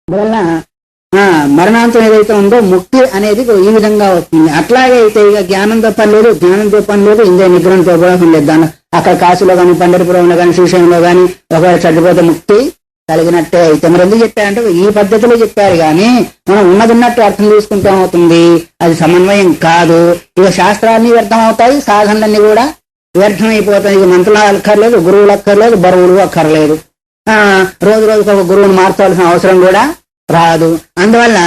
అందువల్ల మరణాంతం ఏదైతే ఉందో ముక్తి అనేది ఈ విధంగా వస్తుంది. అట్లాగే అయితే ఇక జ్ఞానంతో పని లేదు, జ్ఞానంతో పని లేదు, ఇంద్రియ నిగ్రహంతో కూడా పని లేదు. దాన్ని అక్కడ కాశీలో కానీ పండరిపురంలో కానీ శ్రీశైలంలో కానీ ఒకవేళ చచ్చిపోతే ముక్తి కలిగినట్టే అయితే. మరి ఎందుకు చెప్పారంటే ఈ పద్ధతిలో చెప్పారు కానీ మనం ఉన్నదిన్నట్టు అర్థం తీసుకుంటే అవుతుంది, అది సమన్వయం కాదు. ఇక శాస్త్రాన్ని వ్యర్థం అవుతాయి, సాధనలన్నీ కూడా వ్యర్థమైపోతాయి. ఇక మంత్రాలు అక్కర్లేదు, గురువులు అక్కర్లేదు, బరువులు అక్కర్లేదు. రోజు రోజుకు ఒక గురువుని మార్చాల్సిన అవసరం కూడా రాదు. అందువల్ల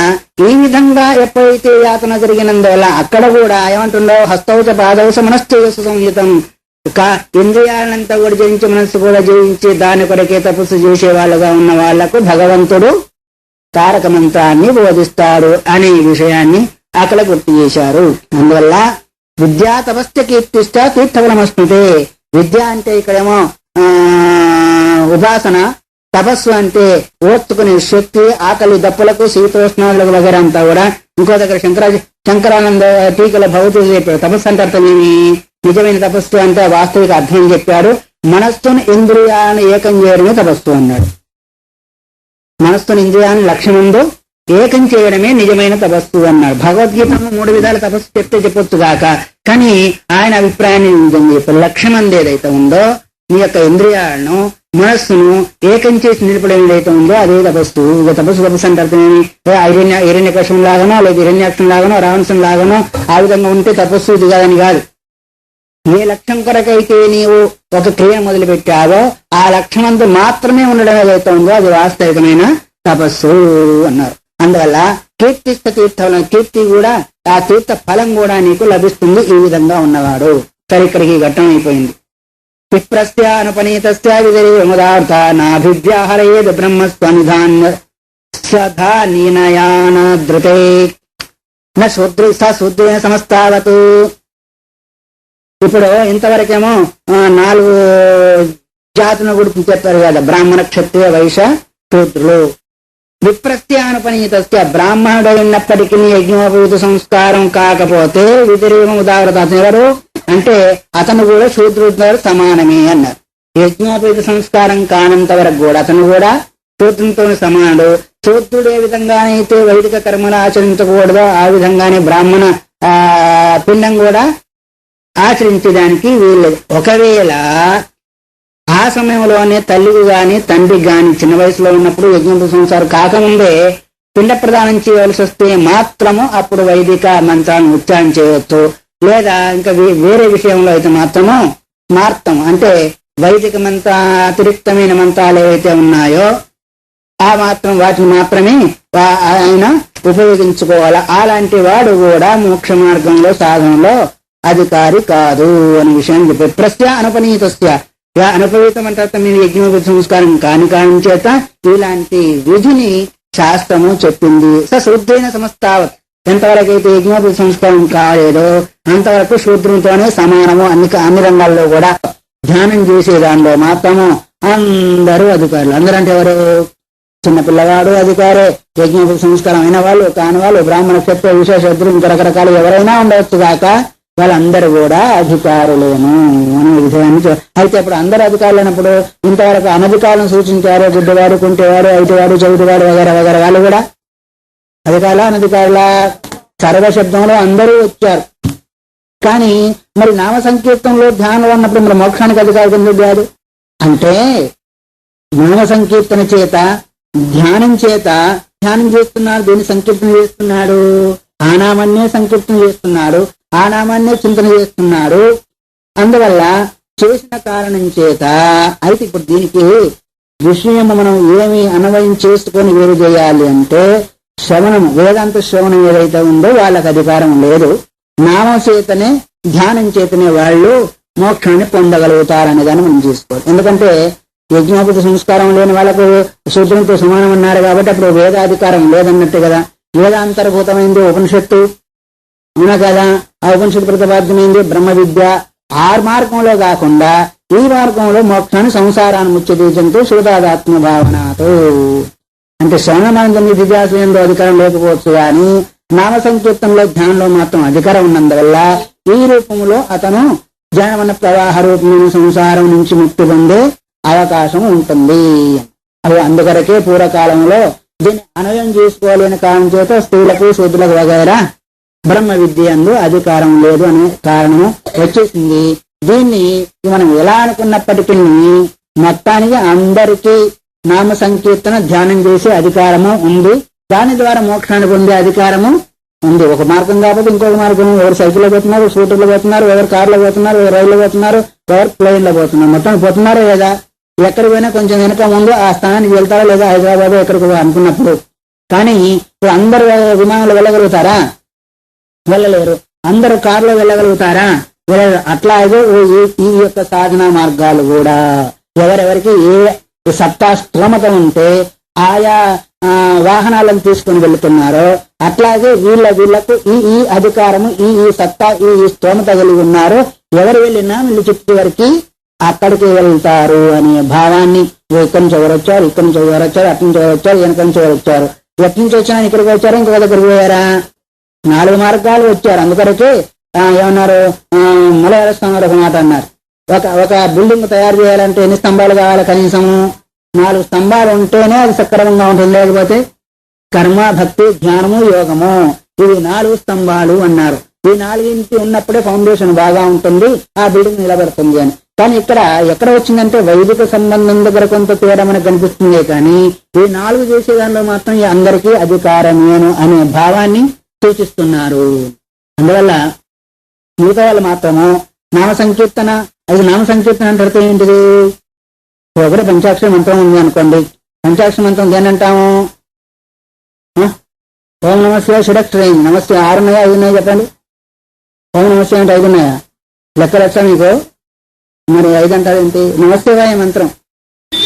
ఈ విధంగా ఎప్పుడైతే యాతన జరిగినందువల్ల అక్కడ కూడా ఏమంటుండో హస్తౌచ పాదౌచ మనస్తేజస్సు సంయుతం, ఇంద్రియాలంతా కూడా జయించి మనస్సు కూడా జయించి దాని కొరకే తపస్సు చేసే వాళ్ళగా ఉన్న వాళ్లకు భగవంతుడు తారక మంత్రాన్ని బోధిస్తాడు అనే విషయాన్ని అక్కడ గుర్తు చేశారు. అందువల్ల విద్యా తపస్య కీర్తిష్ట తీర్థఫలమస్నుతే. విద్య అంటే ఇక్కడేమో ఉపాసన, తపస్సు అంటే ఓర్చుకునే శక్తి, ఆకలి దప్పులకు శీతోష్ణాలకు వగేరా అంతా కూడా. ఇంకో దగ్గర శంకరానంద టీకల భౌతిక చెప్పాడు. తపస్సు అంటే అర్థం ఏమి? నిజమైన తపస్సు అంటే వాస్తవిక అర్థం చెప్పాడు. మనస్సును ఇంద్రియాలను ఏకం చేయడమే తపస్సు అన్నాడు. మనస్సును ఇంద్రియాలను లక్ష్యముందు ఏకం చేయడమే నిజమైన తపస్సు అన్నాడు. భగవద్గీతను 3 విధాల తపస్సు చెప్తే చెప్పొచ్చు కాక, కానీ ఆయన అభిప్రాయాన్ని చెప్పారు. లక్ష్యం ఏదైతే ఉందో నీ యొక్క ఇంద్రియాలను మనస్సును ఏకం చేసి నిలపడం ఏదైతే ఉందో అదే తపస్సు. ఇక తపస్సు అంటే అర్థమేమి? హిరణ్యకశం లాగానో లేదా హిరణ్యాక్షం లాగానో రావణసం లాగానో ఆ విధంగా ఉంటే తపస్సు ఇది కాదని కాదు. ఏ లక్ష్యం కొరకైతే నీవు ఒక క్రియ మొదలు పెట్టావో ఆ లక్ష్యమందు మాత్రమే ఉండడం ఏదైతే ఉందో అది వాస్తవికమైన తపస్సు అన్నారు. అందువల్ల కీర్తిష్ట తీర్థం, కీర్తి కూడా ఆ తీర్థ ఫలం కూడా నీకు లభిస్తుంది ఈ విధంగా ఉన్నవాడు. సరే, ఇక్కడికి ఘట్టం అయిపోయింది. విప్రస్య అనుపనీతస్య విదరేముదార్థ నాభివ్యాహరయేద్ బ్రహ్మస్వనిధాన్య సధానీనయానద్రుతే న శూద్రేణ సమస్తావతు. ఇప్పుడు ఇంతవరకేమో 4 జాతులను గురించి చెప్పారు కదా, బ్రాహ్మణ, క్షత్రియ, వైశ్య, శూద్రులు. విప్రస్యానుపనీతస్య, బ్రాహ్మణుడు ఉన్నప్పటికీ యజ్ఞోపవీత సంస్కారం కాకపోతే విదిరేమ ఉదాహరణ ఎవరు అంటే అతను కూడా శూద్రుడితో సమానమే అన్నారు. యజ్ఞోపవీత సంస్కారం కానంత వరకు కూడా అతను కూడా శూద్రునితో సమానుడు. శూద్రుడు ఏ విధంగానైతే వైదిక కర్మలు ఆచరించకూడదో ఆ విధంగానే బ్రాహ్మణ పిండం కూడా ఆచరించడానికి వీల్లేదు. ఒకవేళ ఆ సమయంలోనే తల్లికి గాని తండ్రికి గాని చిన్న వయసులో ఉన్నప్పుడు యజ్ఞోపవీత సంస్కారం కాకముందే పిండ ప్రదానం చేయవలసి వస్తే మాత్రము అప్పుడు వైదిక మంత్రాలను ఉచ్చారణ చేయవచ్చు. లేదా ఇంకా వేరే విషయంలో అయితే మాత్రము స్మార్థం అంటే వైదిక మంత్ర అతిరిక్తమైన మంత్రాలు ఏవైతే ఉన్నాయో ఆ మాత్రం వాటిని మాత్రమే ఆయన ఉపయోగించుకోవాలి. అలాంటి వాడు కూడా మోక్ష మార్గంలో సాధనలో అధికారి కాదు అనే విషయాన్ని చెప్పారు. ప్రస్య అనుపనీతస్య, అనుపవీతం అంటే మీరు యజ్ఞోపవీత సంస్కారం కాని చేత ఇలాంటి విధిని శాస్త్రము చెప్పింది. శూద్రేణ సమస్తావత్, ఎంతవరకు అయితే యజ్ఞోపవీత సంస్కారం కాలేదో అంతవరకు శూద్రునితోనే సమానము. అన్ని రంగాల్లో కూడా ధ్యానం చేసే దానిలో మాత్రము అందరూ అధికారులు. అందరంటే ఎవరు? చిన్నపిల్లవాడు అధికారే, యజ్ఞోపవీత సంస్కారం అయిన వాళ్ళు కాని వాళ్ళు, బ్రాహ్మణ, క్షత్రియ, విశేష శూద్రులు ఇంకా రకరకాలు ఎవరైనా ఉండవచ్చు కాక వాళ్ళందరూ కూడా అధికారులేను అనే విషయాన్ని. అయితే ఇప్పుడు అందరూ అధికారులు అయినప్పుడు ఇంతవరకు అనధికారులను సూచించారు. గుడ్డివాడు, కుంటేవాడు, ఐటివాడు, చవిటివాడు వగర వగర వాళ్ళు కూడా అధికారుల అనధికారుల సర్వశబ్దంలో అందరూ వచ్చారు. కానీ మరి నామ సంకీర్తనలో ధ్యానం అన్నప్పుడు మరి మోక్షానికి అధికారం ఎందుకు కాదు అంటే నామ సంకీర్తన చేత ధ్యానం చేస్తున్నాడు. దీన్ని సంకీర్తన చేస్తున్నాడు, ఆ నామాన్నే సంకీర్తన చేస్తున్నాడు, ఆ నామాన్నే చింతన చేస్తున్నాడు. అందువల్ల చేసిన కారణం చేత అయితే ఇప్పుడు దీనికి విషయం మనం ఏమి అన్వయం చేసుకొని వేరు చేయాలి అంటే శ్రవణం, వేదాంత శ్రవణం ఏదైతే ఉందో వాళ్ళకి అధికారం లేదు. నామం చేతనే ధ్యానం చేతనే వాళ్ళు మోక్షాన్ని పొందగలుగుతారనే దాన్ని మనం చూసుకోవాలి. ఎందుకంటే యజ్ఞోపవీత సంస్కారం లేని వాళ్ళకు శూద్రునితో సమానం అన్నారు కాబట్టి అప్పుడు వేదాధికారం లేదన్నట్టు కదా. వేదాంతర్భూతమైంది ఉపనిషత్తు అవునా కదా. ఆ ఉపనిషత్తు ప్రతిపాద్యమైంది బ్రహ్మ విద్య. ఆ మార్గంలో కాకుండా ఈ మార్గంలో మోక్షాన్ని సంసారాన్ని ముచ్చతీచంతో శూదాదాత్మ భావనతో అంటే శ్రవణమానంద విద్యాసంలో అధికారం లేకపోవచ్చు కానీ నామ సంకీర్తనలో ధ్యానంలో మాత్రం అధికారం ఉన్నందువల్ల ఈ రూపంలో అతను జ్ఞానమన్న ప్రవాహ రూపమైన సంసారం నుంచి ముక్తి పొందే అవకాశం ఉంటుంది. అవి అందుకొరకే పూర్వకాలంలో దీన్ని అన్వయం చేసుకోలేని కారణం చేత స్త్రీలకు శూద్రులకు వగైరా బ్రహ్మ విద్య అందు అధికారం లేదు అనే కారణము వచ్చేసింది. దీన్ని మనం ఎలా అనుకున్నప్పటికీ మొత్తానికి అందరికీ నామ సంకీర్తన ధ్యానం చేసే అధికారము ఉంది. దాని ద్వారా మోక్షాన్ని పొందే అధికారము ఉంది. ఒక మార్గం కాకపోతే ఇంకొక మార్గం. ఎవరు సైకిల్లో పోతున్నారు, స్కూటర్లో పోతున్నారు, ఎవరు కార్లో పోతున్నారు, ఎవరు రైల్లో పోతున్నారు, ఎవరు ప్లేన్లో పోతున్నారు. మొత్తం పోతున్నారో లేదా? ఎక్కడికి పోయినా కొంచెం వెనక ముందు ఆ స్థానానికి వెళ్తారా లేదా, హైదరాబాద్ ఎక్కడికి అనుకున్నప్పుడు. కానీ ఇప్పుడు అందరు విమానంలో వెళ్ళగలుగుతారా? వెళ్ళలేరు. అందరూ కారులో వెళ్ళగలుగుతారా? వెళ్ళలేరు. అట్లాగే ఈ యొక్క సాధనా మార్గాలు కూడా ఎవరెవరికి ఏ సత్తా స్తోమత ఉంటే ఆయా వాహనాలను తీసుకుని వెళుతున్నారో అట్లాగే వీళ్ళకు ఈ అధికారము ఈ సత్తా ఈ స్తోమత కలిగి ఉన్నారు. ఎవరు వెళ్ళినా వీళ్ళు చుట్టూ వరకు అక్కడికి వెళ్తారు అనే భావాన్ని ఇక్కడి నుంచి ఎవరు వచ్చారు, ఇక్కడి నుంచి ఎవరు వచ్చారు, అటు నుంచి ఎవరు వచ్చారు, వెనక నుంచి ఎవరు వచ్చారు, ఎక్కడి నుంచి వచ్చినా ఇక్కడికి వచ్చారు, ఇంకొక దగ్గరికి పోయారా? 4 మార్గాలు వచ్చారు. అందుకొరకే ఏమన్నారు, మలయాళ స్వామి ఒక మాట అన్నారు, ఒక బిల్డింగ్ తయారు చేయాలంటే ఎన్ని స్తంభాలు కావాలి? కనీసము 4 స్తంభాలు ఉంటేనే అది సక్రమంగా ఉంటుంది. లేకపోతే కర్మ, భక్తి, జ్ఞానము, యోగము ఇవి 4 స్తంభాలు అన్నారు. ఈ 4 ఉన్నప్పుడే ఫౌండేషన్ బాగా ఉంటుంది, ఆ బిల్డింగ్ నిలబడుతుంది అని. కానీ ఇక్కడ ఎక్కడ వచ్చిందంటే వైదిక సంబంధం దగ్గర కొంత తేడా మనకు కనిపిస్తుంది. కానీ ఈ 4 చేసే దానిలో మాత్రం అందరికీ అధికారమేను అనే భావాన్ని సూచిస్తున్నారు. అందువల్ల మిగతా వాళ్ళు మాత్రము నామ సంకీర్తన, అది నామ సంకీర్తన అంటే అర్థం ఏంటిది? ఒకటి పంచాక్షర మంత్రం ఉంది అనుకోండి. పంచాక్షర మంత్రం దేని అంటాము? ఓం నమస్తే షడక్షరం. నమస్తే 6 ఉన్నాయా 5 ఉన్నాయా చెప్పండి? ఓం నమస్తే అంటే 5 ఉన్నాయా? లెక్కలు వచ్చా మీకు? మరి 5 అంటారు ఏంటి? నమశివాయ మంత్రం.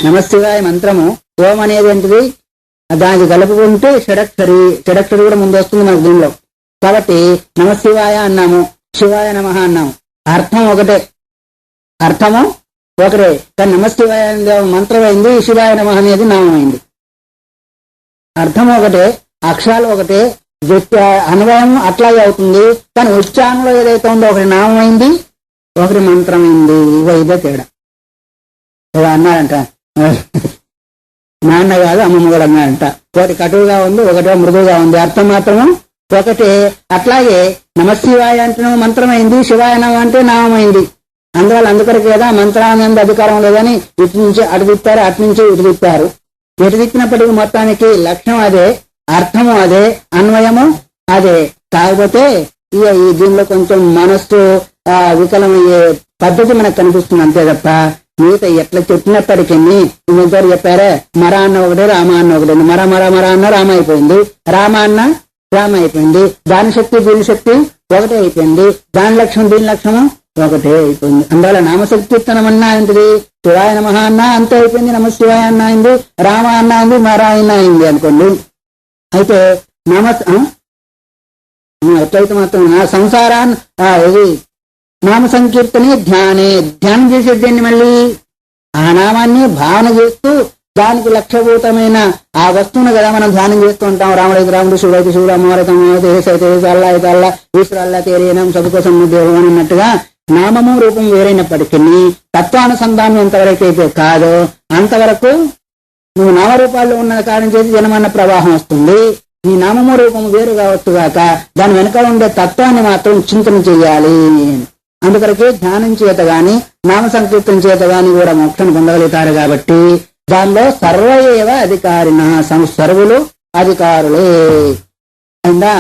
నమశివాయ మంత్రము ఓం అనేది ఏంటిది? దానికి కలుపుకుంటే షడక్షరి కూడా ముందు వస్తుంది మనకు దీనిలో. కాబట్టి నమశివాయ అన్నాము, శివాయ నమః అన్నాము. అర్థం ఒకటే, అర్థము ఒకటే. కానీ నమశివాయ మంత్రం అయింది, శివాయ నమః అనేది నామం అయింది. అర్థం ఒకటే, అక్షరాలు ఒకటే, అన్వయం అట్లాగే అవుతుంది. కానీ ఉచ్చారణలో ఏదైతే ఉందో ఒకటి నామం అయింది, ఒకటి మంత్రం అయింది. ఇదే తేడా. అన్నాడంట, నాన్న కాదు అమ్మమ్మ కూడా అన్నాడంట. ఒకటి కటువుగా ఉంది, ఒకటో మృదువుగా ఉంది. అర్థం మాత్రము ఒకటే. అట్లాగే నమశివాయ అంటేనే మంత్రమైంది, శివాయ నమః అంటే నామమైంది. అందువల్ల అందుకొరకు కదా మంత్రానంద అధికారం లేదని ఇటు నుంచి అటు తిప్పారు, అటు నుంచి ఇటు తిప్పారు. ఎటు తిప్పినప్పటికీ మొత్తానికి లక్ష్యం అదే, అర్థము అదే, అన్వయము అదే. కాకపోతే ఈ దీనిలో కొంచెం మనస్సు వికలమయ్యే పద్ధతి మనకు కనిపిస్తుంది అంతే తప్ప మిగతా ఎట్లా చెప్పినప్పటికీ ఇంకొకరు చెప్పారే, మర అన్న ఒకటే, రామ అన్న ఒకటే. మర మర మర అన్న రామ అయిపోయింది, రామ అన్న రామ అయిపోయింది. దాని శక్తి దీని శక్తి ఒకటే అయిపోయింది, దాని లక్ష్యం దీని లక్ష్యము ఒకటే అయిపోయింది. అందువల్ల నామసంకీర్తనం అన్నా ఏంటిది? శివాయ నమః అన్నా అంతే అయిపోయింది, నమ శివాయ అన్న అయింది, రామ అన్న అయింది, మర అన్న అయింది అనుకోండి. అయితే ఎట్లయితే మాత్రం నా సంసారాన్ని ఇది నామ సంకీర్తనే ధ్యానం చేసేది దేన్ని? మళ్ళీ ఆ నామాన్ని భావన చేస్తూ దానికి లక్ష్యభూతమైన ఆ వస్తువును కదా మనం ధ్యానం చేస్తూ ఉంటాం. రాముడైతే రాముడు, శివుడైతే శివుడు, అమ్మవారైతే అమ్మవారైతే, ఏసైతే అల్లా అయితే అల్లా, ఈశ్వరల్లా తేరేనం సదుకోసం దేవం అన్నట్టుగా నామము రూపం వేరైనప్పటికీ తత్వానుసంధానం ఎంతవరకు అయితే కాదో అంతవరకు నువ్వు నామరూపాల్లో ఉన్న కారణం చేసి జనమన్న ప్రవాహం వస్తుంది. ఈ నామము రూపము వేరు కావచ్చుగాక దాని వెనక ఉండే తత్వాన్ని మాత్రం చింతన చెయ్యాలి. అందుకొరకే ధ్యానం చేత గాని నామ సంకీర్తన చేత గాని కూడా మోక్షం పొందగలుగుతారు. కాబట్టి దానిలో సర్వయేవ అధికారిన, సర్వులు అధికారులే. అందా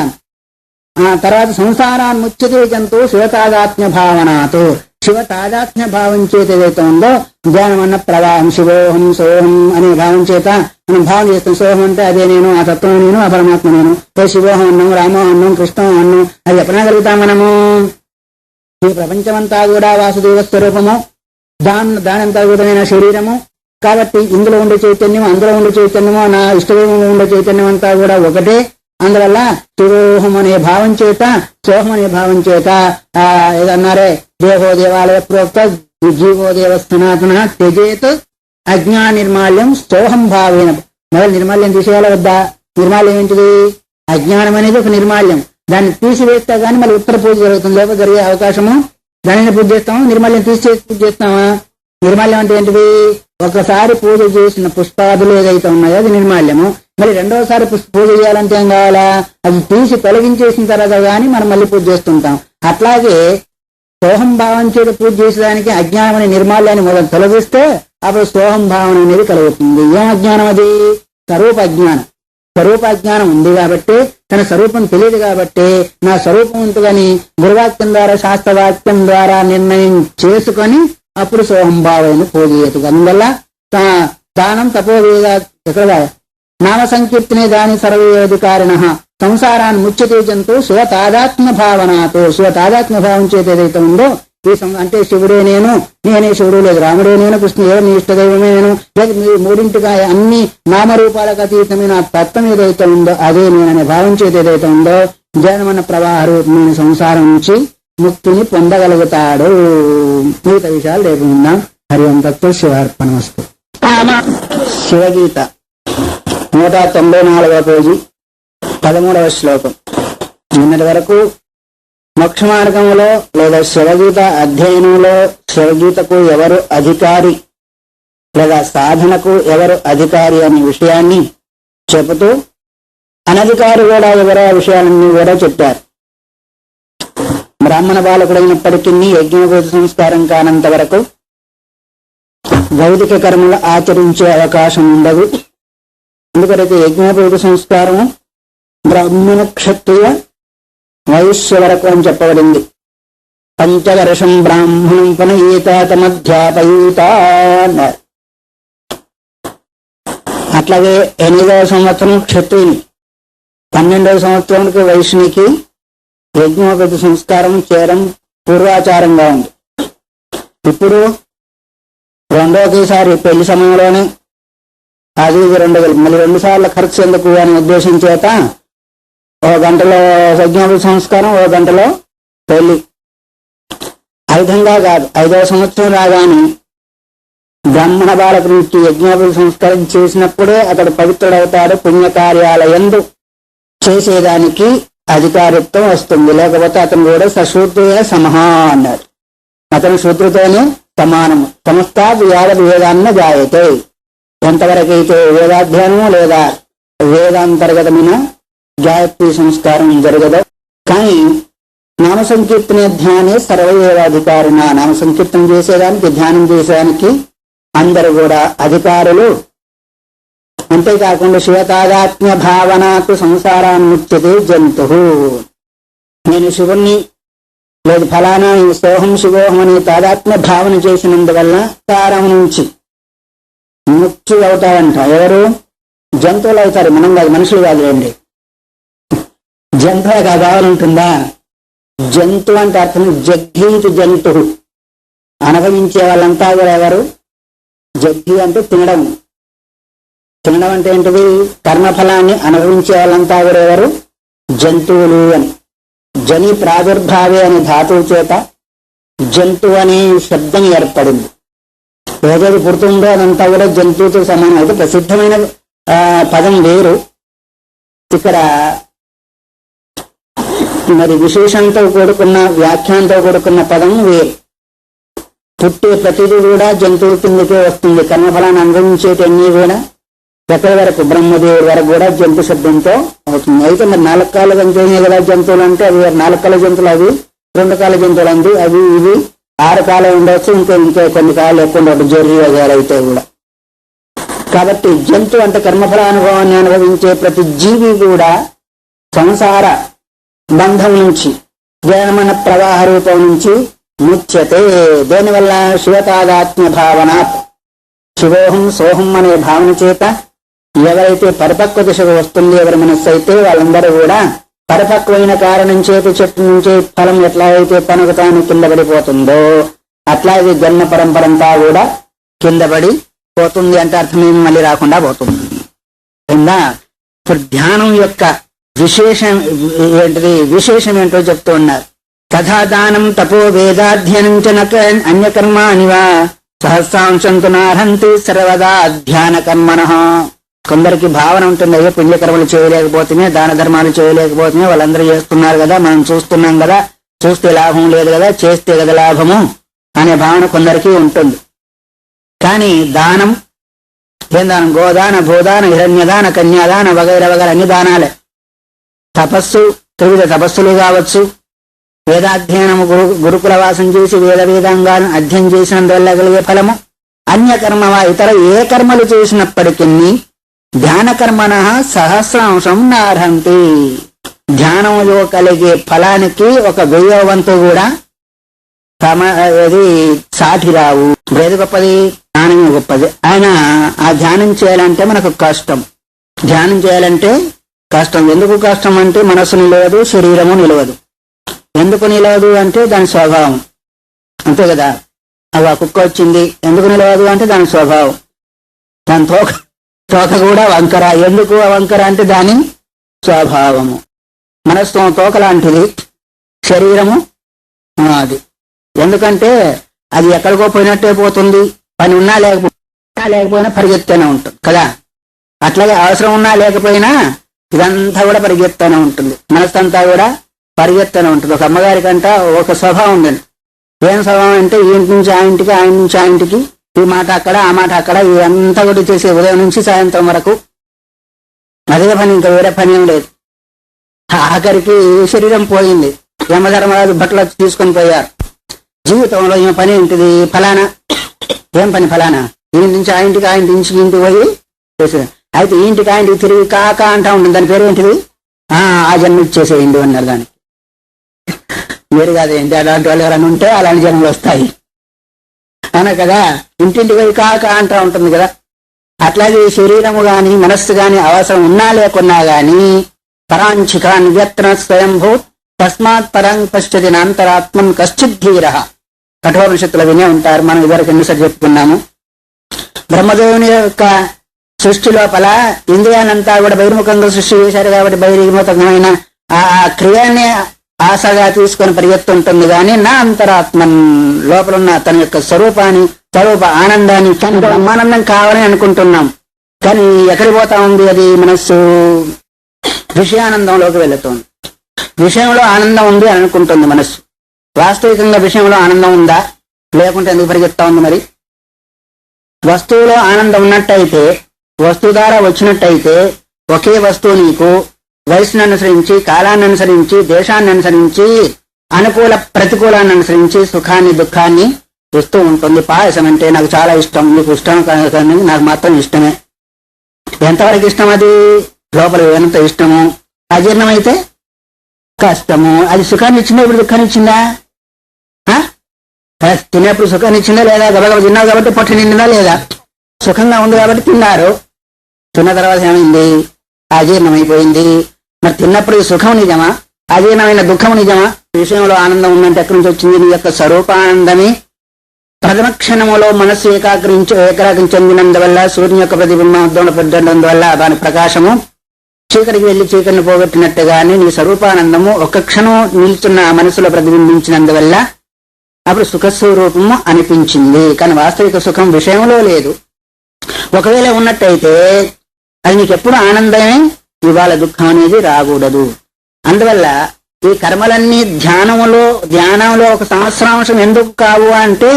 తర్వాత సంసారాన్ని ముచ్యతే జంతు శివతాదాత్మ్య భావనాతో, శివతాదాత్మ్య భావం చేత ఏదైతే ఉందో ధ్యానం అన్న ప్రవాహం శివోహం సోహం అనే భావం చేత మనం భావన చేస్తాం. సోహం అంటే అదే నేను, ఆ తత్వం నేను, ఆ పరమాత్మ నేను. శివోహం అన్నాం, రామో అన్నాం, కృష్ణం అన్నాం, అది చెప్పనగలుగుతాం మనము. ఈ ప్రపంచమంతా కూడా వాసుదేవ స్వరూపము, దానంతా కూడా శరీరము. కాబట్టి ఇందులో ఉండే చైతన్యం, అందులో ఉండే చైతన్యము, నా ఇష్టదేవంలో ఉండే చైతన్యం అంతా కూడా ఒకటే. అందువల్ల శివోహం అనే భావం చేత, సోహం అనే భావం చేత ఏదన్నారే, దేహో దేవాలయ ప్రోక్త జీవో దేవ సనాతన త్యజేత్ అజ్ఞా నిర్మాల్యం సోహం భావేన. మొదలు నిర్మాల్యం తీసేయాల వద్దా? నిర్మాల్యం ఏంటిది? అజ్ఞానం అనేది ఒక నిర్మాల్యం. దాన్ని తీసివేస్తే గానీ మళ్ళీ ఉత్తర పూజ జరుగుతుంది, లేకపోతే జరిగే అవకాశము. దానిని పూజ చేస్తాము, నిర్మాల్యం తీసేసి పూజ చేస్తామా? నిర్మాల్యం అంటే ఏంటిది? ఒకసారి పూజ చేసిన పుష్పాదులు ఏదైతే ఉన్నాయో అది నిర్మాల్యము. మరి రెండోసారి పూజ చేయాలంటే ఏం కావాలా? అది తీసి తొలగించేసిన తర్వాత కానీ మనం మళ్ళీ పూజ చేస్తుంటాం. అట్లాగే సోహం భావం చేత పూజ చేసేదానికి అజ్ఞానం అనే నిర్మాల్యాన్ని మొదలు తొలగిస్తే అప్పుడు సోహం భావన అనేది కలుగుతుంది. ఏం అజ్ఞానం అది? స్వరూప అజ్ఞానం. స్వరూప అజ్ఞానం ఉంది కాబట్టి, తన స్వరూపం తెలియదు కాబట్టి, నా స్వరూపం ఉంటుందని గురువాక్యం ద్వారా శాస్త్రవాక్యం ద్వారా నిర్ణయం చేసుకొని అప్పుడు సోహం భావాన్ని పూజ చేయదు. అందువల్ల దానం తపోవేద ఎక్కడ నామ సంకీర్తనే దాని సర్వేధికారిణ సంసారాన్ని ముచ్యతే జంతు స్వతాదాత్మ్య భావనతో, స్వతాదాత్మ్య భావం చేత ఏదైతే ఉందో ఈ అంటే శివుడే నేను, నేనే శివుడు, లేదు రాముడే నేను, కృష్ణుడే నీ ఇష్టదైవమే నేను, లేదు మీ మూడింటిగా అన్ని నామరూపాలకు అతీతమైన తత్వం ఏదైతే ఉందో అదే నేననే భావం చేత ఏదైతే ఉందో జ్ఞానమన్న ప్రవాహ రూపమైన సంసారం నుంచి ముక్తిని పొందగలుగుతాడు. మిగతా విషయాలు రేపు ఉందాం. హరి ఓం తత్వ శివార్పణమస్తు. శివగీత 194వ పేజీ 13వ శ్లోకం. నిన్నటి వరకు మోక్ష మార్గంలో లేదా శివగీత అధ్యయనంలో శివగీతకు ఎవరు అధికారి లేదా సాధనకు ఎవరు అధికారి అనే విషయాన్ని చెబుతూ అనధికారి కూడా ఎవరో ఆ విషయాలన్నీ కూడా చెప్పారు. బ్రాహ్మణ బాలకుడైనప్పటికీ యజ్ఞోపేత సంస్కారం కానంత వరకు వైదిక కర్మలు ఆచరించే అవకాశం ఉండదు. ఎందుకంటే యజ్ఞోపేత సంస్కారం బ్రాహ్మణ క్షత్రియ వైశ్య వరకు అని చెప్పబడింది. పంచవర్షం బ్రాహ్మణం పునయేత తమధ్యాపయూత అన్నారు. అట్లాగే 8వ సంవత్సరం క్షత్రియుని, 12వ సంవత్సరానికి వైశ్యునికి యజ్ఞోపేత సంస్కారం చేయడం పూర్వాచారంగా ఉంది. ఇప్పుడు రెండోసారి పెళ్లి సమయంలోనే అది 2 మళ్ళీ 2 సార్లు ఖర్చు ఎందుకు అనే ఉద్దేశం చేత 1 గంటలో యజ్ఞోపేత సంస్కారం, 1 గంటలో పెళ్లి. ఆ విధంగా కాదు. 5వ సంవత్సరం రాగానే బ్రాహ్మణ బాలకునికి యజ్ఞోపేత సంస్కారం చేసినప్పుడే అతడు పవిత్రుడవుతాడు. పుణ్యకార్యాలయందు చేసేదానికి అధికారిత్వం వస్తుంది. లేకపోతే అతను కూడా సశూద్రుయ సమహ అన్నాడు. అతను శూద్రుతోనే సమానము. సమస్తాద్ యావద్ వేదాన్న జాయతే. ఎంతవరకైతే వేదాధ్యయనము లేదా వేదాంతర్గతమైన గాయత్రి సంస్కారం జరగదు. కానీ నామ సంకీర్తన ధ్యానే సర్వయేవాధికారిన. నామ సంకీర్తన చేసేదానికి, ధ్యానం చేసేదానికి అందరూ కూడా అధికారులు. అంతేకాకుండా శివతాదాత్మ్య భావనకు సంసారాన్ముచ్యతే జంతు. నేను శివుణ్ణి లేదు ఫలానా సోహం శివోహం అనే తాదాత్మ్య భావన చేసినందువల్ల సారం నుంచి ముక్తి అవుతారంట. ఎవరు? జంతువులు అవుతారు. మనం కాదు, మనుషులు కాదులేండి. జంతువులకు ఆ భావన ఉంటుందా? జంతువు అంటే అర్థం జగ్గీతి జంతువు. అనుభవించే వాళ్ళంతా కూడా ఎవరు? జగ్గి అంటే తినడం. తినడం అంటే ఏంటిది? కర్మఫలాన్ని అనుభవించే వాళ్ళంతా కూడా ఎవరు? జంతువులు అని. జని ప్రాదుర్భావే అనే ధాతువు చేత జంతువు అనే శబ్దం ఏర్పడింది. ఏదైతే పుడుతుందో అదంతా కూడా జంతువుతో సమానం. అయితే ప్రసిద్ధమైన పదం వేరు. ఇక్కడ మరి విశేషంతో కూడుకున్న వ్యాఖ్యానంతో కూడుకున్న పదం వేరు. పుట్టే ప్రతిదీ కూడా జంతువు కిందకే వస్తుంది. కర్మఫలాన్ని అనుభవించేటన్నీ కూడా ఎక్కడి వరకు బ్రహ్మదేవుడి వరకు కూడా జంతు శబ్దంతో అవుతుంది. అయితే మరి 4 కాళ్ళ జంతువులే కదా జంతువులు అంటే అవి 4 కాళ్ళ జంతువులు, అవి 2 కాళ్ళ జంతువులు అంది. అవి ఇవి 6 కాళ్ళు ఉండవచ్చు, ఇంకా కొన్ని కాళ్ళు ఎక్కువ ఉండవచ్చు, జొర్రి వగేరా అయితే కూడా. కాబట్టి జంతువు అంటే కర్మఫల అనుభవాన్ని అనుభవించే ప్రతి జీవి కూడా సంసార బంధం నుంచి, జ్ఞానమన ప్రవాహ రూపం నుంచి ముచ్యతే. దేనివల్ల? శివతాదాత్మ్య భావన. శివోహం సోహం అనే భావన చేత ఎవరైతే పరిపక్వ దిశకు వస్తుంది, ఎవరి మనస్సు అయితే వాళ్ళందరూ కూడా పరిపక్వమైన కారణం చేత చెట్టు నుంచి ఫలం ఎట్లా అయితే పనుకుతాను కింద పడిపోతుందో అట్లాగే జన్మ పరంపరంతా కూడా కింద పడి పోతుంది. అంటే అర్థమేమి మళ్ళీ రాకుండా పోతుంది. కింద ఇప్పుడు ధ్యానం యొక్క విశేషం ఏంటిది? విశేషం ఏంటో చెప్తూ ఉన్నారు. తథాదానం తపో వేదాధ్యయనం చ అన్యకర్మ అనివా సహస్రాంశంతు నార్హంతి సర్వదా ధ్యాన కర్మణ. కొందరికి భావన ఉంటుంది, అయ్యో పుణ్యకర్మలు చేయలేకపోతేనే, దాన ధర్మాలు చేయలేకపోతేనే, వాళ్ళందరూ చేస్తున్నారు కదా, మనం చూస్తున్నాం కదా, చూస్తే లాభం లేదు కదా, చేస్తే కదా లాభము అనే భావన కొందరికి ఉంటుంది. కానీ దానం ఏం దానం? గోదాన, భూదాన, హిరణ్యదాన, కన్యాదాన వగైరా వగైరా అన్ని దానాలే. తపస్సు, త్రివిధ తపస్సులు కావచ్చు, వేదాధ్యయనము, గురుకుల వాసం చేసి వేదాంగాలను అధ్యయనం చేసినందువల్ల కలిగే ఫలము, అన్య కర్మ ఇతర ఏ కర్మలు చేసినప్పటికీ ధ్యాన కర్మణ సహస్రాంశం నార్హంతి. ధ్యానంలో కలిగే ఫలానికి 1/1000 వంతు కూడా అది సాటి రావు. ఏది గొప్పది? ధ్యానమే గొప్పది. ఆయన ఆ ధ్యానం చేయాలంటే మనకు కష్టం. ధ్యానం చేయాలంటే కష్టం. ఎందుకు కష్టం అంటే మనస్సు నిలవదు, శరీరము నిలవదు. ఎందుకు నిలవదు అంటే దాని స్వభావం, అంతే కదా. అవి ఆ కుక్క వచ్చింది, ఎందుకు నిలవదు అంటే దాని స్వభావం. దాని తోక కూడా వంకర. ఎందుకు వంకర అంటే దాని స్వభావము. మనస్సు తోక లాంటిది, శరీరము అది. ఎందుకంటే అది ఎక్కడికో పోయినట్టే పోతుంది. పని ఉన్నా లేకపోయినా పరిగెత్తూనే ఉంటుంది కదా. అట్లాగే అవసరం ఉన్నా లేకపోయినా ఇదంతా కూడా పరిగెత్తూనే ఉంటుంది. మనస్సు అంతా కూడా పరిగెత్తూనే ఉంటుంది. ఒక అమ్మగారి కంట ఒక స్వభావం ఉందండి. ఏం స్వభావం అంటే ఈ ఇంటి నుంచి ఆ ఇంటికి, ఆయన నుంచి ఆ ఇంటికి, ఈ మాట అక్కడ, ఆ మాట అక్కడ, ఇదంతా కూడా చేసే ఉదయం నుంచి సాయంత్రం వరకు అదే పని, ఇంకా వేరే పని ఏం లేదు. ఆఖరికి శరీరం పోయింది. యమధర్మరాజు బట్టలు తీసుకొని పోయారు. జీవితంలో ఈమె పని ఏంటిది? ఫలానా. ఏం పని? ఫలానా. ఈ నుంచి ఆ ఇంటికి, ఆ ఇంటి నుంచి ఇంటికి పోయి చేసే. అయితే ఈ ఇంటికి ఆ ఇంటికి తిరిగి కాక అంటా ఉంటుంది. దాని పేరు ఏంటిది? ఆ జన్మ ఇచ్చేసేయండి అన్నారు. దానికి మీరు కాదేంటి, అలాంటి వాళ్ళు ఎవరైనా ఉంటే అలాంటి జన్మలు వస్తాయి అన కదా. ఇంటింటికి పోయి కాక అంటా ఉంటుంది కదా. అట్లాగే శరీరము గాని మనస్సు గాని అవసరం ఉన్నా లేకున్నా గాని పరాంచికాన్ వ్యత్న స్వయంభూ తస్మాత్ పరం పశ్చతి నాంతరాత్మం కశ్చిద్ధీర. కఠోపనిషత్తులు వినే ఉంటారు. మనం ఇదివరకు ఎన్నిసార్లు చెప్పుకున్నాము. బ్రహ్మదేవుని యొక్క సృష్టి లోపల ఇంద్రియానంతా కూడా బహిర్ముఖంగా సృష్టి చేశారు కాబట్టి బహిర్ముఖమైన ఆ క్రియని ఆశగా తీసుకొని పరిగెత్తుంటుంది. కానీ నా అంతరాత్మన్ లోపల ఉన్న తన యొక్క స్వరూప ఆనందాన్ని బ్రహ్మానందం కావాలని అనుకుంటున్నాం. కానీ ఎక్కడికి పోతా ఉంది? అది మనస్సు విషయానందంలోకి వెళుతుంది. విషయంలో ఆనందం ఉంది అని అనుకుంటుంది మనస్సు. వాస్తవికంగా విషయంలో ఆనందం ఉందా? లేకుంటే ఎందుకు పరిగెత్తా ఉంది? మరి వస్తువులో ఆనందం ఉన్నట్టయితే, వస్తువు ద్వారా వచ్చినట్టయితే, ఒకే వస్తువు నీకు వయసును అనుసరించి, కాలాన్ని అనుసరించి, దేశాన్ని అనుసరించి, అనుకూల ప్రతికూలాన్ని అనుసరించి సుఖాన్ని దుఃఖాన్ని ఇస్తూ ఉంటుంది. పాయసం అంటే నాకు చాలా ఇష్టం, నీకు ఇష్టం కానీ నాకు మాత్రం ఇష్టమే. ఎంతవరకు ఇష్టం? అది లోపల ఎంత ఇష్టము. అజీర్ణమైతే కష్టము. అది సుఖాన్ని ఇచ్చిందా? ఇప్పుడు దుఃఖాన్ని ఇచ్చిందా? తినేప్పుడు సుఖాన్ని ఇచ్చిందా లేదా? గబగబ తిన్నావు కాబట్టి పొట్ట నిండిందా లేదా? సుఖంగా ఉంది కాబట్టి తిన్నారు. తిన్న తర్వాత ఏమైంది? అజీర్ణమైపోయింది. మరి తిన్నప్పుడు సుఖం నిజమా? అజీర్ణమైన దుఃఖం నిజమా? విషయంలో ఆనందం ఉందంటే ఎక్కడి నుంచి వచ్చింది? నీ యొక్క స్వరూపానందమే ప్రథమ క్షణములో మనస్సు ఏకాగ్రం చెందినందువల్ల, సూర్యుని యొక్క ప్రతిబింబం పెద్దనందువల్ల దాని ప్రకాశము చీకటికి వెళ్లి చీకటిని పోగొట్టినట్టుగానే నీ స్వరూపానందము ఒక్క క్షణం నిల్చున్న మనసులో ప్రతిబింబించినందువల్ల అప్పుడు సుఖస్వరూపము అనిపించింది. కానీ వాస్తవిక సుఖం విషయంలో లేదు. ఒకవేళ ఉన్నట్టయితే అది నీకెప్పుడు ఆనందమే, ఇవాళ దుఃఖం అనేది రాకూడదు. అందువల్ల ఈ కర్మలన్నీ ధ్యానంలో ఒక సంవత్సరాంశం ఎందుకు కావు అంటే,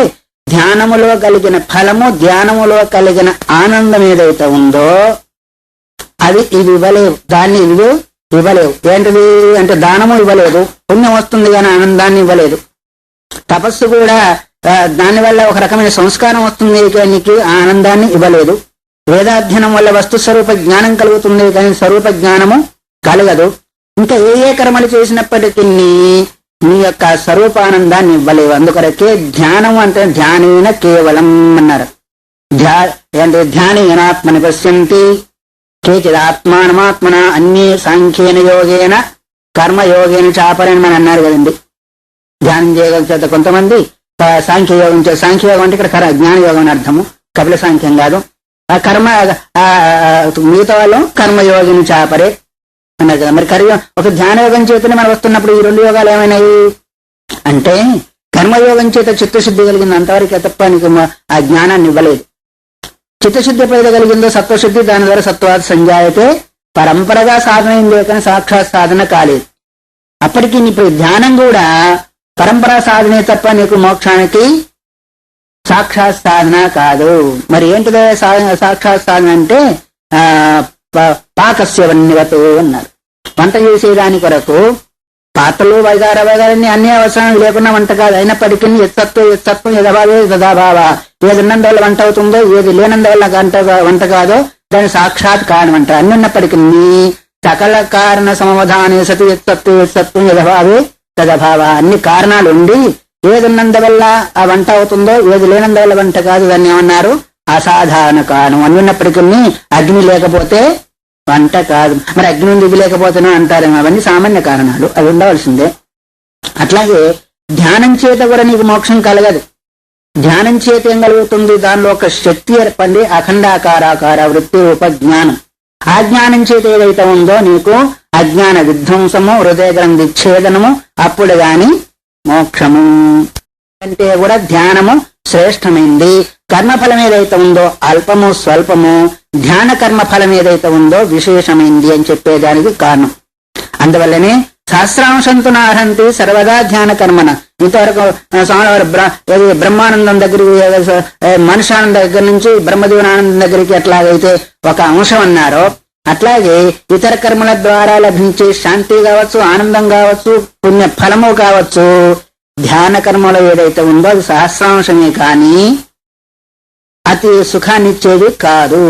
ధ్యానములో కలిగిన ఫలము, ధ్యానములో కలిగిన ఆనందం ఏదైతే ఉందో అది ఇది ఇవ్వలేవు. దాన్ని ఇవి ఇవ్వలేవు. ఏంటిది అంటే దానము ఇవ్వలేదు, పుణ్యం వస్తుంది కానీ ఆనందాన్ని ఇవ్వలేదు. తపస్సు కూడా దానివల్ల ఒక రకమైన సంస్కారం వస్తుంది కానీ ఆనందాన్ని ఇవ్వలేదు. వేదాధ్యయనం వల్ల వస్తు స్వరూప జ్ఞానం కలుగుతుంది కానీ స్వరూప జ్ఞానము కలగదు. ఇంకా ఏ కర్మలు చేసినప్పటికీ నీ యొక్క స్వరూపానందాన్ని ఇవ్వలేవు. అందుకొరకే ధ్యానం అంటే ధ్యానేన కేవలం అన్నారు. అంటే ధ్యానేనాత్మని పశ్యంతి కేచిదాత్మానమాత్మన అన్యే సాంఖ్యేన యోగేన కర్మయోగేన చాపరని మనం అన్నారు కదండి. ధ్యానం చేయగలిగితే కొంతమంది సాంఖ్యయోగం సాంఖ్యయోగం అంటే ఇక్కడ జ్ఞానయోగం అని అర్థము, కపిల సాంఖ్యం కాదు. ఆ కర్మ మిగతా వాళ్ళు కర్మయోగిని చాపరే అన్నారు కదా. మరి ఒక ధ్యానయోగం చేతనే మనం వస్తున్నప్పుడు ఈ 2 యోగాలు ఏమైనాయి అంటే, కర్మయోగం చేత చిత్తశుద్ధి కలిగింది అంతవరకు తప్ప నీకు ఆ జ్ఞానాన్ని ఇవ్వలేదు. చిత్తశుద్ధి ఎప్పుడైతే కలిగిందో సత్వశుద్ధి, దాని ద్వారా సత్వాద సంజాయతే, పరంపరగా సాధన ఏం లేకని సాక్షాత్ సాధన కాలేదు. అప్పటికి ఇప్పుడు ధ్యానం కూడా పరంపరా సాధనే తప్ప నీకు మోక్షానికి సాక్షాత్ సాధన కాదు. మరి ఏంటిదో సాక్షాత్ సాధన అంటే పాకస్యవన్నివతు అన్నారు. వంట చేసేదాని కొరకు పాత్రలు వైగారన్నీ అన్ని అవసరం లేకుండా వంట కాదు. అయినప్పటికీ ఎత్తత్వం యథాభావే తదాభావ. ఏది ఉన్నందువల్ల వంట అవుతుందో, ఏది లేనందువల్ల వంట కాదో దాని సాక్షాత్ కారణం అంటారు. అన్ని ఉన్నప్పటికీ సకల కారణ సమవధానే సతి ఎత్తత్వం యథాభావే తదభావ. అన్ని కారణాలు ఉండి ఏది ఉన్నందువల్ల ఆ వంట అవుతుందో, ఏది లేనందువల్ల వంట కాదు, దాన్ని ఏమన్నారు? అసాధారణ కారణం. అన్ని ఉన్నప్పటికీ అగ్ని లేకపోతే వంట కాదు. మరి అగ్ని ఉంది ఇది లేకపోతేనే అంటారేమో. అవన్నీ సామాన్య కారణాలు, అవి ఉండవలసిందే. అట్లాగే ధ్యానం చేత కూడా నీకు మోక్షం కలగదు. ధ్యానం చేత ఏం కలుగుతుంది? దానిలో ఒక శక్తి ఏర్పడి అఖండాకారాకార వృత్తి ఉపజ్ఞానం. ఆ జ్ఞానం చేత ఏదైతే ఉందో నీకు అజ్ఞాన విధ్వంసము, హృదయ గ్రంథి ఛేదనము, అప్పుడు గాని మోక్షము. అంటే కూడా ధ్యానము శ్రేష్టమైంది. కర్మఫలం ఏదైతే ఉందో అల్పము స్వల్పము, ధ్యాన కర్మఫలం ఏదైతే ఉందో విశేషమైంది అని చెప్పేదానికి కారణం. అందువల్లనే సహస్రాంశంతో నార్హంతి సర్వదా ధ్యాన కర్మన. ఇంతవరకు బ్రహ్మానందం దగ్గరికి, మనుషానంద దగ్గర నుంచి బ్రహ్మదేవనానందం దగ్గరికి ఎట్లాగైతే ఒక అంశం అన్నారో, అట్లాగే ఇతర కర్మల ద్వారా లభించే శాంతి కావచ్చు, ఆనందం కావచ్చు, పుణ్య ఫలము కావచ్చు, ధ్యాన కర్మలో ఏదైతే ఉందో అది సహస్రాంశమే కానీ అతి సుఖాన్ని ఇచ్చేది కాదు.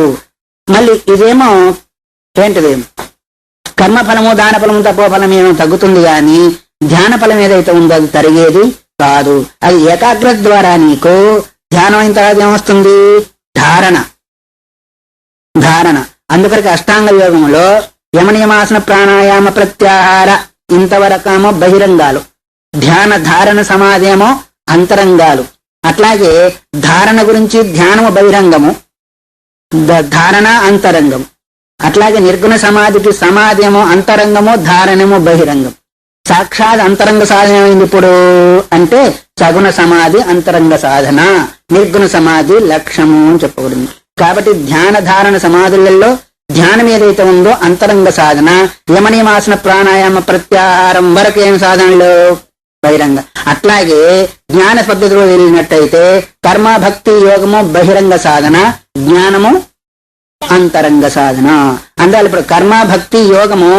మళ్ళీ ఇదేమో ఏంటిది? కర్మఫలము, దాన ఫలము, తపోఫలం ఏమో తగ్గుతుంది కానీ ధ్యాన ఫలం ఏదైతే ఉందో అది తరిగేది కాదు. అది ఏకాగ్రత ద్వారా నీకు ధ్యానం అయిన తర్వాత ఏమొస్తుంది? ధారణ. అందుకొరకు అష్టాంగ యోగంలో యమనియమాసన ప్రాణాయామ ప్రత్యాహార ఇంతవరకేమో బహిరంగాలు, ధ్యాన ధారణ సమాధేమో అంతరంగాలు. అట్లాగే ధారణ గురించి ధ్యానము బహిరంగము, ధారణ అంతరంగము. అట్లాగే నిర్గుణ సమాధికి సమాధేమో అంతరంగము, ధారణము బహిరంగం. సాక్షాత్ అంతరంగ సాధన ఏమైంది ఇప్పుడు అంటే సగుణ సమాధి అంతరంగ సాధన, నిర్గుణ సమాధి లక్ష్యము అని చెప్పబడింది. కాబట్టి ధ్యాన ధారణ సమాధులలో ధ్యానం ఏదైతే ఉందో అంతరంగ సాధన, యమనియమాసన ప్రాణాయామ ప్రత్యాహారం వరకు ఏం సాధనలు బహిరంగ. అట్లాగే జ్ఞాన పద్ధతిలో వెళ్ళినట్టయితే కర్మ భక్తి యోగము బహిరంగ సాధన, జ్ఞానము అంతరంగ సాధన. అందువల్ల ఇప్పుడు కర్మ భక్తి యోగము,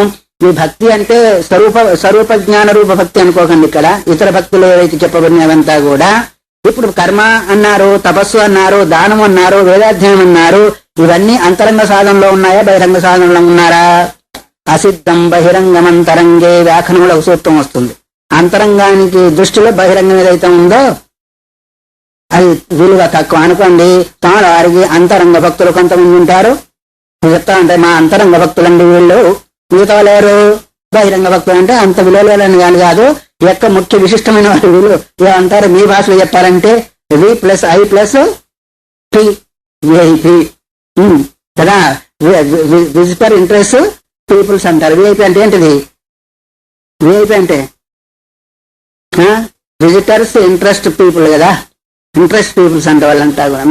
ఈ భక్తి అంటే స్వరూప జ్ఞాన రూప భక్తి అనుకోకండి. ఇక్కడ ఇతర భక్తులు ఏవైతే చెప్పబడినవంతా కూడా ఇప్పుడు కర్మ అన్నారు, తపస్సు అన్నారు, దానం అన్నారు, వేదాధ్యయనం అన్నారు. ఇవన్నీ అంతరంగ సాధనలో ఉన్నాయా, బహిరంగ సాధనలో ఉన్నారా? అసిద్ధం బహిరంగమంతరంగే వ్యాఖ్యానంలో ఒక సూత్రం వస్తుంది. అంతరంగానికి దృష్టిలో బహిరంగం ఏదైతే ఉందో అది విలువ తక్కువ అనుకోండి. తాను వారికి అంతరంగ భక్తులు కొంతమంది ఉంటారు. చెప్తా అంటే మా అంతరంగ భక్తులండి వీళ్ళు, మిగతా లేరు బహిరంగ భక్తులు అంటే అంత విలువలేని కానీ కాదు. యొక్క ముఖ్య విశిష్టమైన వారి విలువ ఏమంటారు? మీ భాషలో చెప్పాలంటే V+I+P కదా. విజిటర్ ఇంట్రెస్ట్ పీపుల్స్ అంటారు. విఐపి అంటే ఏంటిది? విఐపి అంటే విజిటర్స్ ఇంట్రెస్ట్ పీపుల్ కదా. ఇంట్రెస్ట్ పీపుల్స్ అంటే వాళ్ళంతా కూడా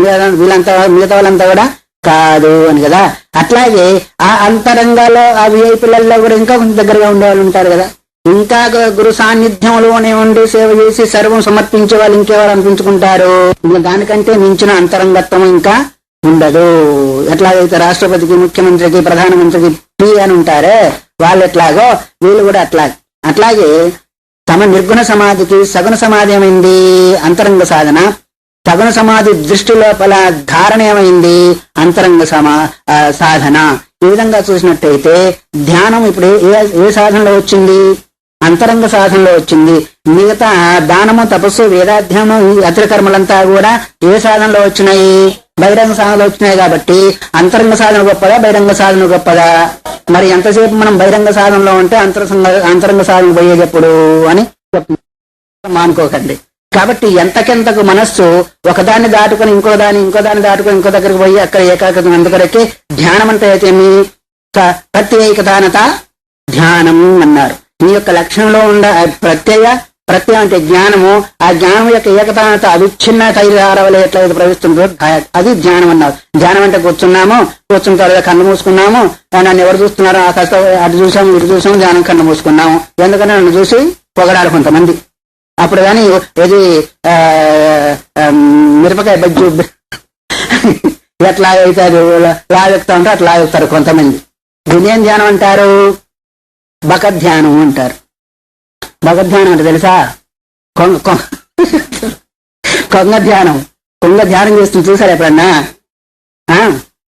మిగతా వాళ్ళంతా కూడా కాదు అని కదా. అట్లాగే ఆ అంతరంగాలో ఆ విఐపీలలో కూడా ఇంకా కొంచెం దగ్గరగా ఉండేవాళ్ళు ఉంటారు కదా. ఇంకా గురు సాన్నిధ్యంలోనే ఉండి సేవ చేసి సర్వం సమర్పించే వాళ్ళు ఇంకెవరు అనిపించుకుంటారు? ఇంకా దానికంటే మించిన అంతరంగత్వం ఇంకా ఉండదు. ఎట్లాగైతే రాష్ట్రపతికి, ముఖ్యమంత్రికి, ప్రధానమంత్రికి పి అని ఉంటారే వాళ్ళు ఎట్లాగో వీళ్ళు కూడా అట్లాగే తమ నిర్గుణ సమాధికి సగుణ సమాధి ఏమైంది? అంతరంగ సాధన. సగుణ సమాధి దృష్టి లోపల ధారణ ఏమైంది? అంతరంగ సాధన. ఈ విధంగా చూసినట్టయితే ధ్యానం ఇప్పుడు ఏ సాధనలో వచ్చింది? అంతరంగ సాధనలో వచ్చింది. మిగతా దానము, తపస్సు, వేదాధ్యయనం, అతిర కర్మలంతా కూడా ఏ సాధనలో వచ్చినాయి? బహిరంగ సాధనలో వచ్చినాయి. కాబట్టి అంతరంగ సాధన గొప్పదా, బహిరంగ సాధన గొప్పదా? మరి ఎంతసేపు మనం బహిరంగ సాధనలో ఉంటే అంతరంగ సాధన పోయేది ఎప్పుడు అని మానుకోకండి. కాబట్టి ఎంతకెంతకు మనస్సు ఒకదాన్ని దాటుకొని ఇంకో దాన్ని దాటుకొని ఇంకో దగ్గరికి పోయి అక్కడ ఏకాగ్రత. అందుకొరకే ధ్యానం అంటే అయితే మీ ప్రత్యేకతానత ధ్యానం అన్నారు. మీ యొక్క లక్ష్యంలో ఉన్న ప్రత్యయం అంటే జ్ఞానము. ఆ జ్ఞానం యొక్క ఏకతానత అవిచ్ఛిన్న తైరారవలే ఎట్లయితే ప్రవేశిస్తుందో అది ధ్యానం అన్నారు. ధ్యానం అంటే కూర్చున్న తర్వాత కన్ను మూసుకున్నాము, నన్ను ఎవరు చూస్తున్నారో ఆ కష్ట అటు చూసాము ఇటు చూసాము, ధ్యానం కన్ను మూసుకున్నాము. ఎందుకంటే నన్ను చూసి పొగడాలి కొంతమంది. అప్పుడు కానీ ఏది మిరపకాయ బజ్జు ఎట్లా అవుతారు లాగెక్తా ఉంటారు అట్లా లాగెక్తారు కొంతమంది. దీని ఏం ధ్యానం అంటారు? భగధ్యానం అంటారు. భగధ్యానం అంటే తెలుసా? కొంగ ధ్యానం. కొంగ ధ్యానం చేస్తుంది చూసారు ఎప్పుడన్నా?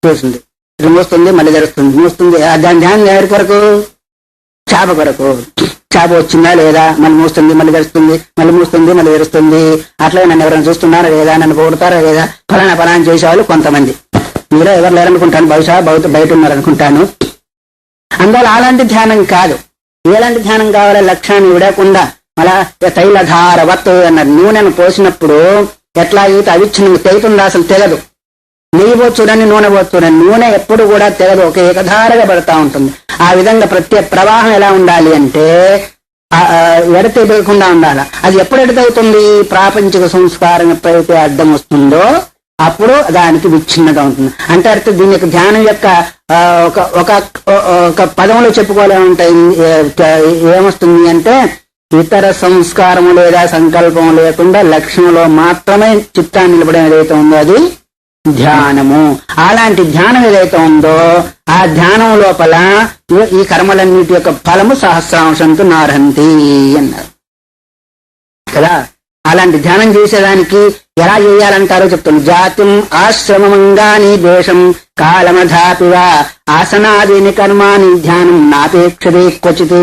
చూస్తుంది, ఇది మూస్తుంది మళ్ళీ తెరుస్తుంది, మూస్తుంది. దాని ధ్యానం ఎవరి కొరకు? చేప కొరకు. చేప వచ్చిందా లేదా, మళ్ళీ మూస్తుంది మళ్ళీ తెరుస్తుంది, మళ్ళీ మూస్తుంది మళ్ళీ తెరుస్తుంది. అట్లా నన్ను ఎవరైనా చూస్తున్నారా లేదా, నన్ను పొగుడతారా లేదా, ఫలానా చేసేవాళ్ళు కొంతమంది. మీలో ఎవరు లేరనుకుంటాను, బహుశా బయట ఉన్నారనుకుంటాను. అందువల్ల అలాంటి ధ్యానం కాదు. ఎలాంటి ధ్యానం కావాలో లక్ష్యాన్ని విడకుండా అలా తైలధారవత్ అన్నారు. నూనెను పోసినప్పుడు ఎట్లా అయితే అవిచ్ఛిన్నం తెగుతుందా? అసలు తెగదు. నెయ్యి పోసి చూడండి, నూనె పోసి చూడండి, నూనె ఎప్పుడు కూడా తెగదు, ఒక ఏకధారగా పడతా ఉంటుంది. ఆ విధంగా ప్రత్యేక ప్రవాహం ఎలా ఉండాలి అంటే ఎడతెగకుండా ఉండాలి. అది ఎప్పుడు ఎడతవుతుంది? ప్రాపంచిక సంస్కారం ఎప్పుడైతే అడ్డం వస్తుందో అప్పుడు దానికి విచ్ఛిన్నత ఉంటుంది. అంటే అర్థం దీని యొక్క ధ్యానం యొక్క ఒక పదంలో చెప్పుకోవాలంటే ఏమొస్తుంది అంటే, ఇతర సంస్కారము లేదా సంకల్పం లేకుండా లక్ష్యంలో మాత్రమే చిత్తాన్ని నిలబడం ఏదైతే ఉందో అది ధ్యానము. అలాంటి ధ్యానం ఏదైతే ఉందో ఆ ధ్యానం లోపల ఈ కర్మలన్నిటి యొక్క ఫలము సహస్రాంశంతో నార్హంతి అన్నారు కదా. అలాంటి ధ్యానం చేసేదానికి ఎలా చేయాలంటారో చెప్తాను. జాతిం ఆశ్రమంగాని దేశం కాలమధాపివా ఆసనాదీని కర్మాని ధ్యానం నాపేక్షతే క్వచిత్.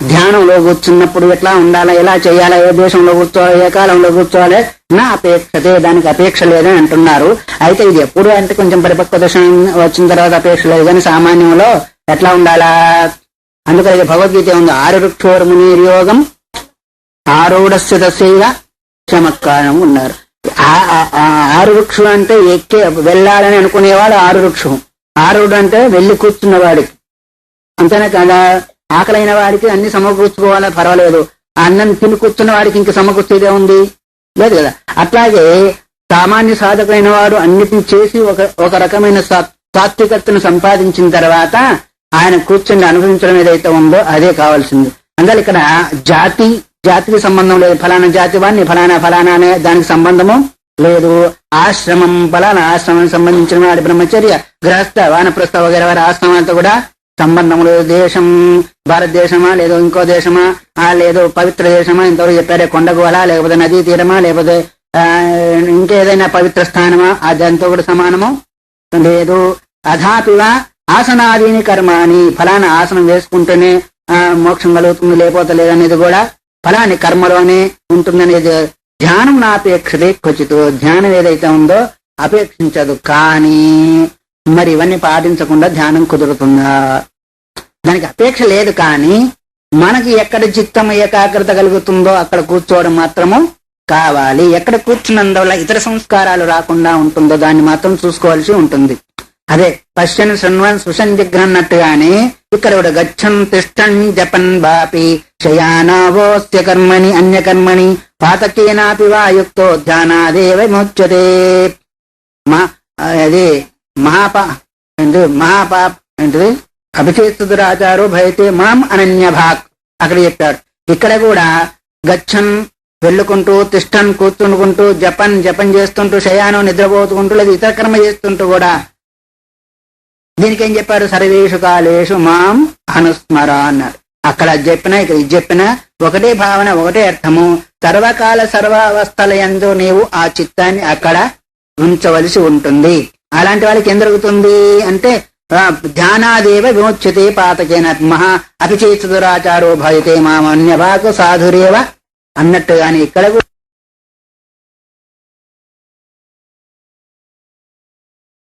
ధ్యానంలో కూర్చున్నప్పుడు ఎట్లా ఉండాలా, ఎలా చేయాలా, ఏ దేశంలో కూర్చోవాలి, ఏ కాలంలో కూర్చోవాలి, నా అపేక్షతే, దానికి అపేక్ష లేదని అంటున్నారు. అయితే ఇది ఎప్పుడు అంటే కొంచెం పరిపక్వ దశ వచ్చిన తర్వాత అపేక్ష లేదు, కానీ సామాన్యంలో ఎట్లా ఉండాలా? అందుకని భగవద్గీత ఉంది, ఆరురుక్షోర్మునిర్యోగం ఆరూఢస్య తస్యైవ చమత్కారం ఉన్నారు. ఆరురుక్షు అంటే ఎక్కే వెళ్ళాలని అనుకునేవాడు ఆరురుక్షం. ఆరుడు అంటే వెళ్ళి కూర్చున్నవాడికి, అంతేనా కదా. ఆకలైన వాడికి అన్ని సమకూర్చుకోవాలా, పర్వాలేదు. అన్నం తిని కూర్చున్న వాడికి ఇంక సమకూర్చేదే ఉంది, లేదు కదా. అట్లాగే సామాన్య సాధకులైన వాడు అన్నిటిని చేసి ఒక రకమైన సాత్వికతను సంపాదించిన తర్వాత ఆయన కూర్చొని అనుభవించడం ఏదైతే ఉందో అదే కావాల్సింది. అందువల్ల ఇక్కడ జాతికి సంబంధం లేదు. ఫలానా జాతి వాడిని ఫలానా అనే దానికి సంబంధము లేదు. ఆశ్రమం ఫలానా ఆశ్రమానికి సంబంధించిన వాడి బ్రహ్మచర్య గృహస్థ వానప్రస్థ వగైరా వారి ఆశ్రమాలతో కూడా సంబంధం లేదు. దేశం భారతదేశమా, లేదో ఇంకో దేశమా, లేదో పవిత్ర దేశమా, ఇంతవరకు చెప్పారే కొండగోలా, లేకపోతే నదీ తీరమా, లేకపోతే ఇంకేదైనా పవిత్ర స్థానమా, దాంతో కూడా సమానము లేదు. అధాపివా ఆసనాదీని కర్మాని, ఫలానా ఆసనం వేసుకుంటేనే మోక్షం కలుగుతుంది, లేకపోతే లేదనేది కూడా ఫలాని కర్మలోనే ఉంటుందనేది. ధ్యానం నాపేక్షతే క్వచిత్. ధ్యానం ఏదైతే ఉందో అపేక్షించదు. కానీ మరి ఇవన్నీ పాటించకుండా ధ్యానం కుదురుతుందా? దానికి అపేక్ష లేదు, కానీ మనకి ఎక్కడ చిత్తం ఏకాగ్రత కలుగుతుందో అక్కడ కూర్చోవడం మాత్రము కావాలి. ఎక్కడ కూర్చున్నందువల్ల ఇతర సంస్కారాలు రాకుండా ఉంటుందో దాన్ని మాత్రం చూసుకోవాల్సి ఉంటుంది. అదే పశ్చన్ శృణ్వన్ స్పృశన్ జిఘ్రన్నట్టుగానే ఇక్కడ కూడా గచ్చన్ తిష్టన్ జపన్ బాపి శయానావోస్య కర్మణి అన్యకర్మణి పాతకేనాపి వాయుక్తో ధ్యానాదేవ విముచ్యతే. అది మహాపాప్ ఏంటిది అభిచేస్తురాచారో భయతే మాం అనన్యభాక్ అక్కడ చెప్పాడు. ఇక్కడ కూడా గచ్చన్ వెళ్ళుకుంటూ, తిష్టన్ కూర్చుండుకుంటూ, జపం చేస్తుంటూ, శయానం నిద్రపోతుకుంటూ, లేదా ఇతర కర్మ చేస్తుంటూ కూడా దీనికి ఏం చెప్పారు? సర్వేషు కాలేషు మాం అనుస్మర అన్నారు. అక్కడ చెప్పినా ఇక్కడ ఇది చెప్పినా ఒకటే భావన, ఒకటే అర్థము. సర్వకాల సర్వావస్థల యందు నీవు ఆ చిత్తాన్ని అక్కడ ఉంచవలసి ఉంటుంది. అలాంటి వాళ్ళకి ఏం జరుగుతుంది అంటే ధ్యానాదేవ విముచ్యతే పాతకేన మహా అభిచేతురాచారో భయతే మామన్యభాకు సాధురేవ అన్నట్టుగాని ఇక్కడ